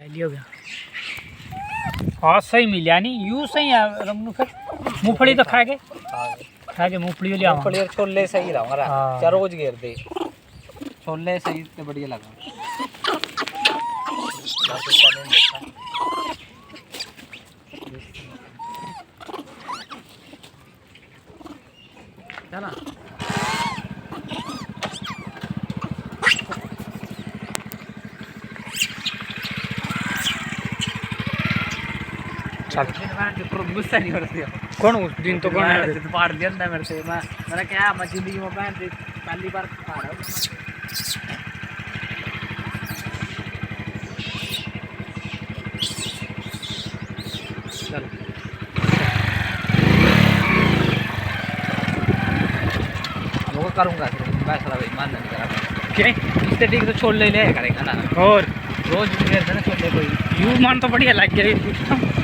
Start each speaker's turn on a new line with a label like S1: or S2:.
S1: लियो गया हाँ सही मिलिया नहीं यूं सही है रमनू फिर मूंगफली तो खा के मूंगफली ले आवा
S2: मूंगफली और छोले सही रहूंगा
S1: हाँ।
S2: चार रोज घेर दे छोले सही तो बढ़िया लगा चला गुस्सा नहीं करती
S1: कौन उस दिन तो कौन है
S2: पाड़ दिया ना मेरे से मैंने क्या मैं जिंदगी में पहली बार खा रहा हूँ चल वो करूँगा मैं सारा मान नहीं करा
S1: क्या
S2: इससे ठीक तो छोड़ ले करेगा ना
S1: और
S2: रोज ना छोड़ ले कोई
S1: यू मान तो बढ़िया लग गया